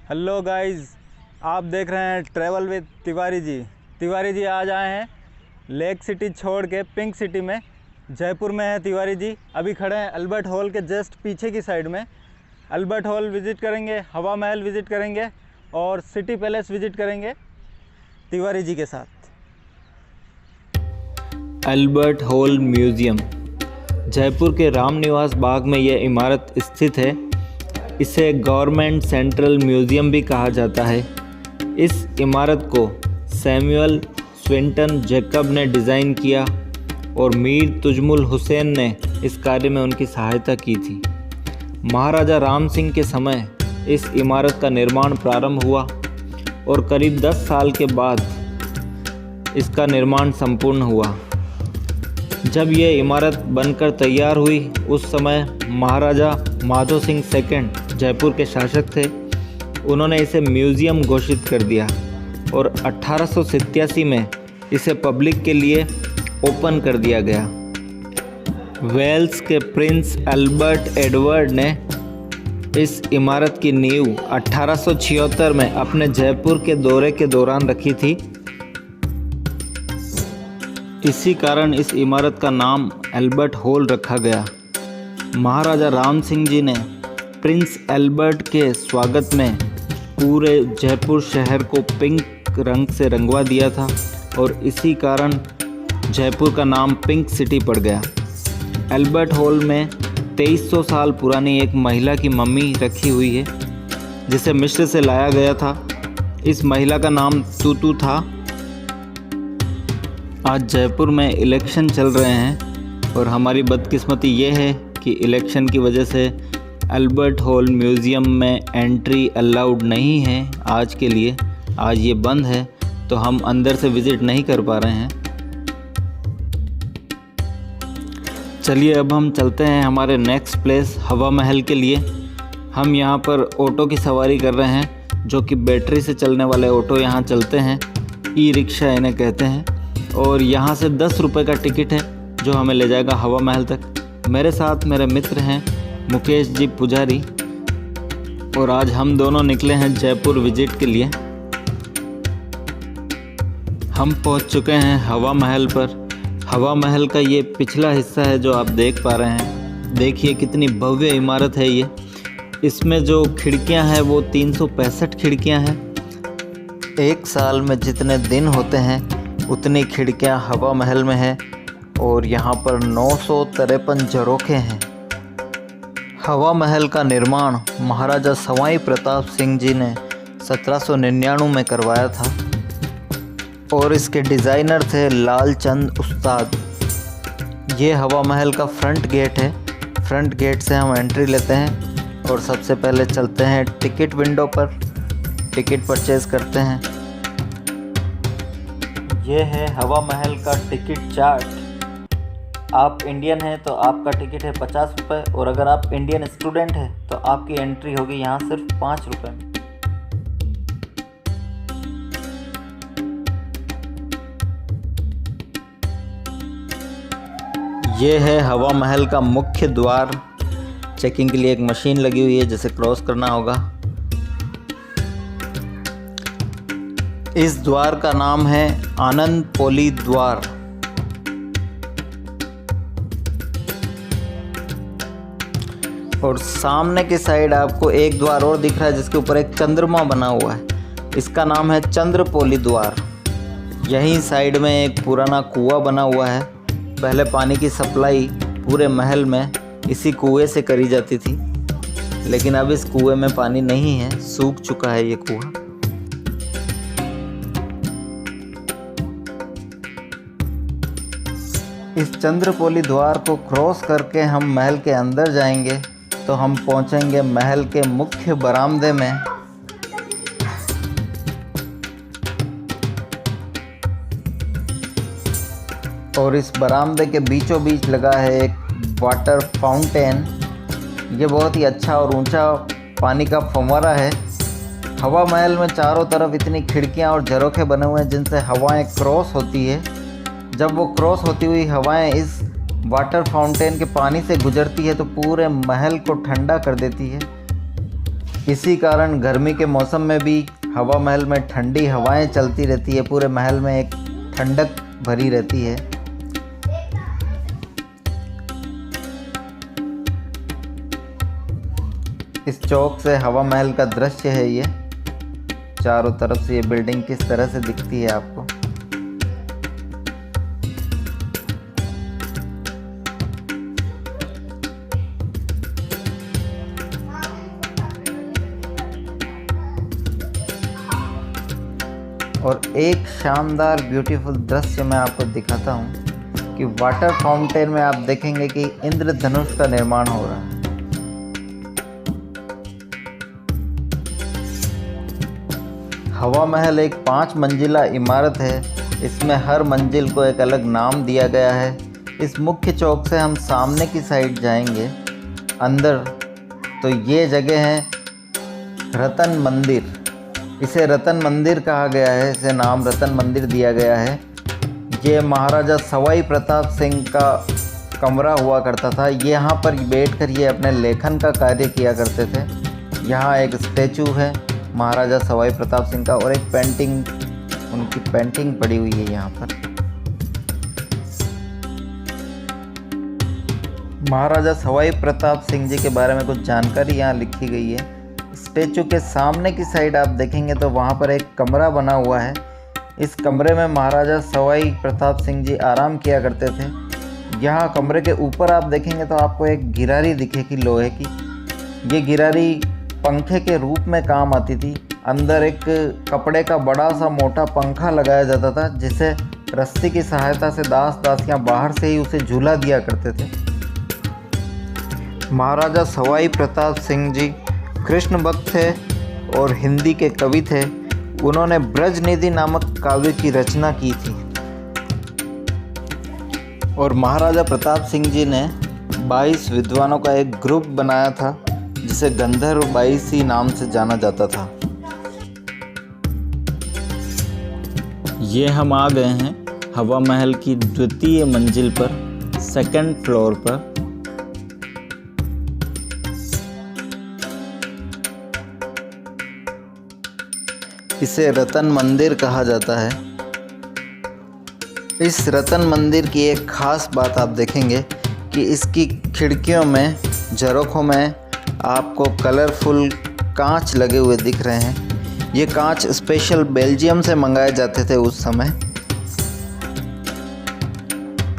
Hello guys, आप देख रहे हैं ट्रैवल विद तिवारी जी। तिवारी जी आज आए हैं लेक सिटी छोड़ के पिंक सिटी में, जयपुर में है तिवारी जी। अभी खड़े हैं अल्बर्ट हॉल के जस्ट पीछे की साइड में। अल्बर्ट हॉल विज़िट करेंगे, हवा महल विज़िट करेंगे और सिटी पैलेस विज़िट करेंगे तिवारी जी के साथ। अल्बर्ट हॉल म्यूज़ियम जयपुर के रामनिवास बाग में यह इमारत स्थित है। इसे गवर्नमेंट सेंट्रल म्यूज़ियम भी कहा जाता है। इस इमारत को सैमुअल स्विंटन जैकब ने डिज़ाइन किया और मीर तुजमुल हुसैन ने इस कार्य में उनकी सहायता की थी। महाराजा राम सिंह के समय इस इमारत का निर्माण प्रारंभ हुआ और करीब 10 साल के बाद इसका निर्माण संपूर्ण हुआ। जब यह इमारत बनकर तैयार हुई उस समय महाराजा माधो सिंह सेकंड जयपुर के शासक थे। उन्होंने इसे म्यूज़ियम घोषित कर दिया और 1887 में इसे पब्लिक के लिए ओपन कर दिया गया। वेल्स के प्रिंस अल्बर्ट एडवर्ड ने इस इमारत की नींव 1876 में अपने जयपुर के दौरे के दौरान रखी थी। इसी कारण इस इमारत का नाम अल्बर्ट हॉल रखा गया। महाराजा राम सिंह जी ने प्रिंस अल्बर्ट के स्वागत में पूरे जयपुर शहर को पिंक रंग से रंगवा दिया था और इसी कारण जयपुर का नाम पिंक सिटी पड़ गया। अल्बर्ट हॉल में 2300 साल पुरानी एक महिला की मम्मी रखी हुई है जिसे मिस्र से लाया गया था। इस महिला का नाम तूतू था। आज जयपुर में इलेक्शन चल रहे हैं और हमारी बदकिस्मती ये है कि इलेक्शन की वजह से अल्बर्ट हॉल म्यूज़ियम में एंट्री अलाउड नहीं है आज के लिए। आज ये बंद है तो हम अंदर से विज़िट नहीं कर पा रहे हैं। चलिए अब हम चलते हैं हमारे नेक्स्ट प्लेस हवा महल के लिए। हम यहाँ पर ऑटो की सवारी कर रहे हैं जो कि बैटरी से चलने वाले ऑटो यहाँ चलते हैं। ई रिक्शा इन्हें कहते हैं और यहाँ से 10 रुपये का टिकट है जो हमें ले जाएगा हवा महल तक। मेरे साथ मेरे मित्र हैं मुकेश जी पुजारी और आज हम दोनों निकले हैं जयपुर विजिट के लिए। हम पहुँच चुके हैं हवा महल पर। हवा महल का ये पिछला हिस्सा है जो आप देख पा रहे हैं। देखिए कितनी भव्य इमारत है ये। इसमें जो खिड़कियां हैं वो 365 खिड़कियां हैं। एक साल में जितने दिन होते हैं उतनी खिड़कियां हवा महल में हैं और यहाँ पर 953 झरोखे हैं। हवा महल का निर्माण महाराजा सवाई प्रताप सिंह जी ने 1799 में करवाया था और इसके डिज़ाइनर थे लाल चंद उस्ताद। ये हवा महल का फ्रंट गेट है। फ्रंट गेट से हम एंट्री लेते हैं और सबसे पहले चलते हैं टिकट विंडो पर, टिकट परचेज़ करते हैं। ये है हवा महल का टिकट चार्ट। आप इंडियन हैं तो आपका टिकट है 50 रुपये और अगर आप इंडियन स्टूडेंट हैं तो आपकी एंट्री होगी यहाँ सिर्फ 5 रुपये में। ये है हवा महल का मुख्य द्वार। चेकिंग के लिए एक मशीन लगी हुई है जिसे क्रॉस करना होगा। इस द्वार का नाम है आनंद पोली द्वार। और सामने की साइड आपको एक द्वार और दिख रहा है जिसके ऊपर एक चंद्रमा बना हुआ है। इसका नाम है चंद्रपोली द्वार। यहीं साइड में एक पुराना कुआं बना हुआ है। पहले पानी की सप्लाई पूरे महल में इसी कुएं से करी जाती थी, लेकिन अब इस कुएं में पानी नहीं है, सूख चुका है ये कुआं। इस चंद्रपोली द्वार को क्रॉस करके हम महल के अंदर जाएंगे तो हम पहुंचेंगे महल के मुख्य बरामदे में। और इस बरामदे के बीचों बीच लगा है एक वाटर फाउंटेन। ये बहुत ही अच्छा और ऊंचा पानी का फव्वारा है। हवा महल में चारों तरफ इतनी खिड़कियां और झरोखे बने हुए हैं जिनसे हवाएं क्रॉस होती है। जब वो क्रॉस होती हुई हवाएं इस वाटर फाउंटेन के पानी से गुजरती है तो पूरे महल को ठंडा कर देती है। इसी कारण गर्मी के मौसम में भी हवा महल में ठंडी हवाएं चलती रहती है, पूरे महल में एक ठंडक भरी रहती है। इस चौक से हवा महल का दृश्य है ये। चारों तरफ से ये बिल्डिंग किस तरह से दिखती है आपको। और एक शानदार ब्यूटीफुल दृश्य मैं आपको दिखाता हूँ कि वाटर फाउंटेन में आप देखेंगे कि इंद्रधनुष का निर्माण हो रहा है। हवा महल एक 5 मंजिला इमारत है। इसमें हर मंजिल को एक अलग नाम दिया गया है। इस मुख्य चौक से हम सामने की साइड जाएंगे अंदर, तो ये जगह है रतन मंदिर। इसे रतन मंदिर कहा गया है, इसे नाम रतन मंदिर दिया गया है। ये महाराजा सवाई प्रताप सिंह का कमरा हुआ करता था। यहाँ पर बैठकर ये अपने लेखन का कार्य किया करते थे। यहाँ एक स्टैचू है महाराजा सवाई प्रताप सिंह का और एक पेंटिंग, उनकी पेंटिंग पड़ी हुई है यहाँ पर। महाराजा सवाई प्रताप सिंह जी के बारे में कुछ जानकारी यहाँ लिखी गई है। स्टैचू के सामने की साइड आप देखेंगे तो वहाँ पर एक कमरा बना हुआ है। इस कमरे में महाराजा सवाई प्रताप सिंह जी आराम किया करते थे। यहाँ कमरे के ऊपर आप देखेंगे तो आपको एक गिरारी दिखेगी लोहे की। ये गिरारी पंखे के रूप में काम आती थी। अंदर एक कपड़े का बड़ा सा मोटा पंखा लगाया जाता था, जिसे रस्सी की सहायता से दास दासियाँ बाहर से ही उसे झूला दिया करते थे। महाराजा सवाई प्रताप सिंह जी कृष्ण भक्त थे और हिंदी के कवि थे। उन्होंने ब्रजनिधि नामक काव्य की रचना की थी। और महाराजा प्रताप सिंह जी ने 22 विद्वानों का एक ग्रुप बनाया था, जिसे गंधर्व 22 नाम से जाना जाता था। ये हम आ गए हैं हवा महल की द्वितीय मंजिल पर, सेकंड फ्लोर पर। इसे रतन मंदिर कहा जाता है। इस रतन मंदिर की एक ख़ास बात आप देखेंगे कि इसकी खिड़कियों में, झरोखों में आपको कलरफुल कांच लगे हुए दिख रहे हैं। ये कांच स्पेशल बेल्जियम से मंगाए जाते थे उस समय।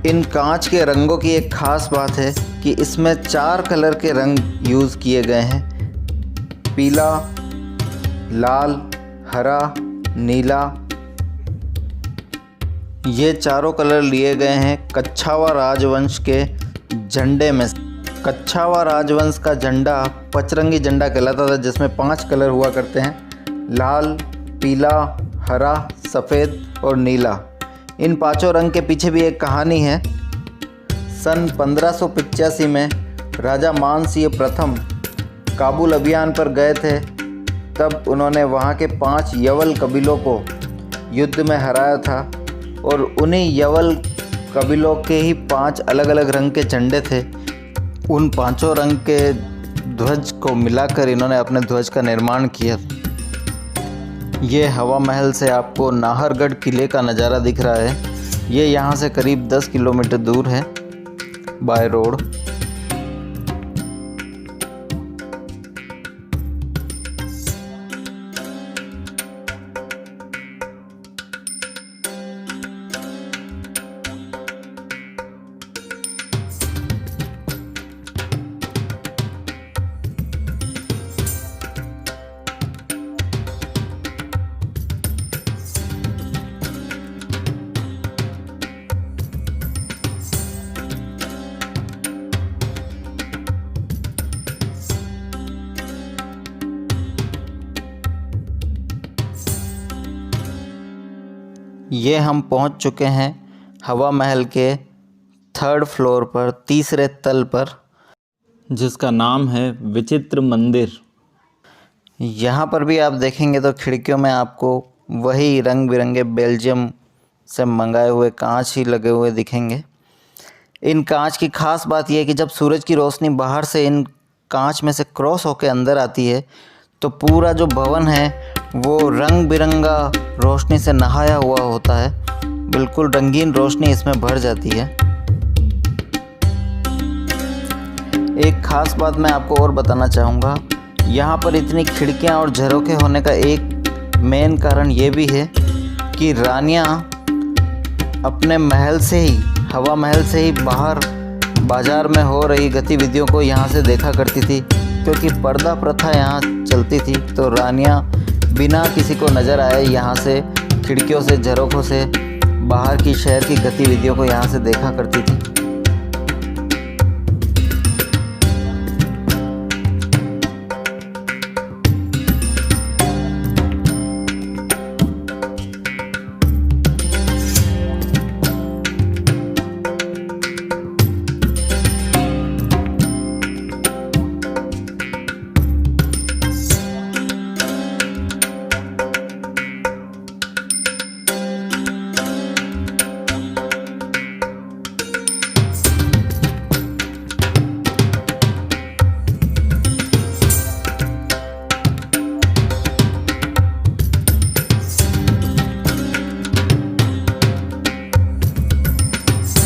इन कांच के रंगों की एक ख़ास बात है कि इसमें 4 कलर के रंग यूज़ किए गए हैं। पीला, लाल, हरा, नीला। ये चारों कलर लिए गए हैं कच्छावा राजवंश के झंडे में। कच्छावा राजवंश का झंडा पचरंगी झंडा कहलाता था, जिसमें 5 कलर हुआ करते हैं, लाल, पीला, हरा, सफ़ेद और नीला। इन 5 रंग के पीछे भी एक कहानी है। सन 1585 में राजा मानसिंह प्रथम काबुल अभियान पर गए थे। तब उन्होंने वहाँ के 5 यवल कबीलों को युद्ध में हराया था और उन्हीं यवल कबीलों के ही 5 अलग अलग रंग के झंडे थे। उन 5 रंग के ध्वज को मिलाकर इन्होंने अपने ध्वज का निर्माण किया। ये हवा महल से आपको नाहरगढ़ किले का नज़ारा दिख रहा है। ये यहाँ से करीब 10 किलोमीटर दूर है बाय रोड। ये हम पहुंच चुके हैं हवा महल के 3rd फ्लोर पर, तीसरे तल पर, जिसका नाम है विचित्र मंदिर। यहाँ पर भी आप देखेंगे तो खिड़कियों में आपको वही रंग बिरंगे बेल्जियम से मंगाए हुए कांच ही लगे हुए दिखेंगे। इन कांच की ख़ास बात यह है कि जब सूरज की रोशनी बाहर से इन कांच में से क्रॉस होकर अंदर आती है तो पूरा जो भवन है वो रंग बिरंगा रोशनी से नहाया हुआ होता है। बिल्कुल रंगीन रोशनी इसमें भर जाती है। एक ख़ास बात मैं आपको और बताना चाहूँगा, यहाँ पर इतनी खिड़कियाँ और झरोखे होने का एक मेन कारण ये भी है कि रानियाँ अपने महल से ही, हवा महल से ही बाहर बाज़ार में हो रही गतिविधियों को यहाँ से देखा करती थी। क्योंकि पर्दा प्रथा यहाँ चलती थी, तो रानियाँ बिना किसी को नज़र आए यहाँ से खिड़कियों से, झरोखों से बाहर की शहर की गतिविधियों को यहाँ से देखा करती थी।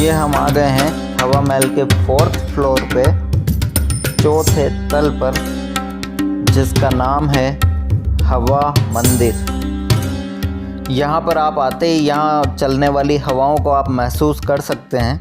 ये हम आ गए हैं हवा महल के 4th फ्लोर पे, चौथे तल पर, जिसका नाम है हवा मंदिर। यहाँ पर आप आते ही यहाँ चलने वाली हवाओं को आप महसूस कर सकते हैं।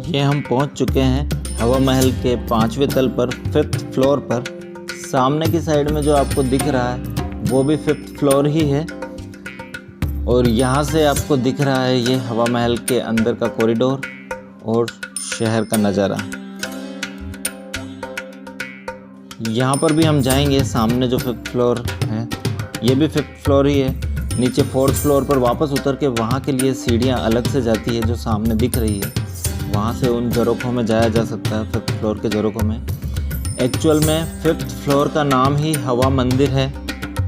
ये हम पहुंच चुके हैं हवा महल के 5वें तल पर, 5th फ्लोर पर। सामने की साइड में जो आपको दिख रहा है वो भी 5th फ्लोर ही है। और यहाँ से आपको दिख रहा है ये हवा महल के अंदर का कॉरिडोर और शहर का नज़ारा। यहाँ पर भी हम जाएंगे। सामने जो 5th फ्लोर है ये भी 5th फ्लोर ही है। नीचे 4th फ्लोर पर वापस उतर के वहाँ के लिए सीढ़ियाँ अलग से जाती है जो सामने दिख रही है। वहाँ से उन झरोखों में जाया जा सकता है, 5th फ्लोर के झरोखों में। एक्चुअल में 5th फ्लोर का नाम ही हवा मंदिर है,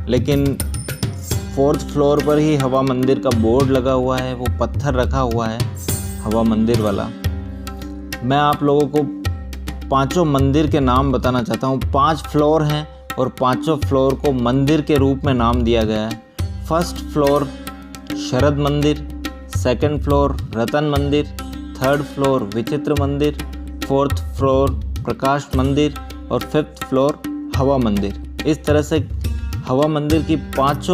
लेकिन 4th फ्लोर पर ही हवा मंदिर का बोर्ड लगा हुआ है, वो पत्थर रखा हुआ है हवा मंदिर वाला। मैं आप लोगों को 5 मंदिर के नाम बताना चाहता हूँ। 5 फ्लोर हैं और 5 फ्लोर को मंदिर के रूप में नाम दिया गया है। 1st फ्लोर शरद मंदिर, 2nd फ्लोर रतन मंदिर, 3rd फ्लोर विचित्र मंदिर, 4th फ्लोर प्रकाश मंदिर और 5th फ्लोर हवा मंदिर। इस तरह से हवा मंदिर की 5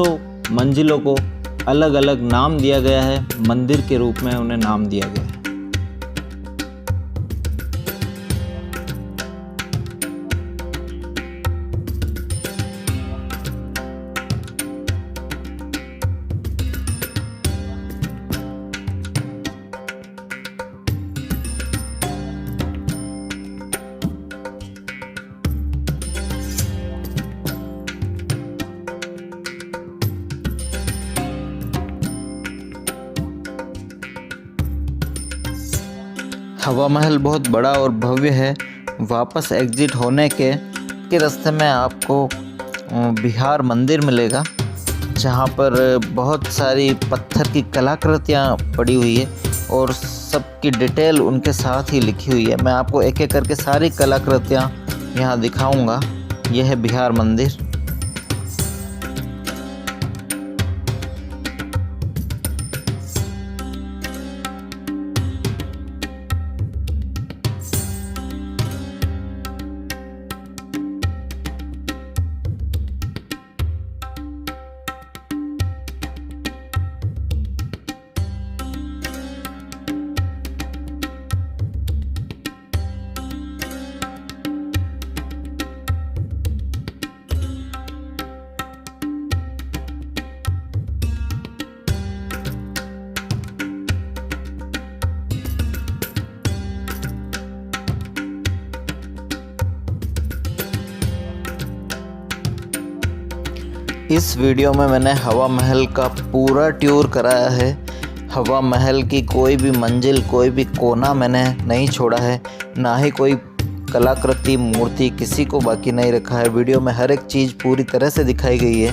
मंजिलों को अलग अलग नाम दिया गया है, मंदिर के रूप में उन्हें नाम दिया गया है। हवा महल बहुत बड़ा और भव्य है। वापस एग्जिट होने के रास्ते में आपको बिहार मंदिर मिलेगा, जहाँ पर बहुत सारी पत्थर की कलाकृतियाँ पड़ी हुई है और सबकी डिटेल उनके साथ ही लिखी हुई है। मैं आपको एक एक करके सारी कलाकृतियाँ यहाँ दिखाऊंगा। यह है बिहार मंदिर। इस वीडियो में मैंने हवा महल का पूरा टूर कराया है। हवा महल की कोई भी मंजिल, कोई भी कोना मैंने नहीं छोड़ा है, ना ही कोई कलाकृति, मूर्ति किसी को बाकी नहीं रखा है। वीडियो में हर एक चीज़ पूरी तरह से दिखाई गई है।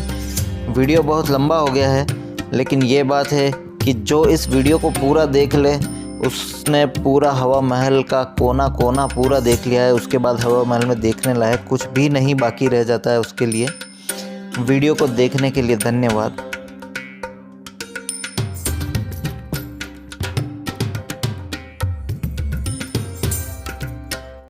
वीडियो बहुत लंबा हो गया है, लेकिन ये बात है कि जो इस वीडियो को पूरा देख ले उसने पूरा हवा महल का कोना कोना पूरा देख लिया है। उसके बाद हवा महल में देखने लायक कुछ भी नहीं बाकी रह जाता है उसके लिए। वीडियो को देखने के लिए धन्यवाद।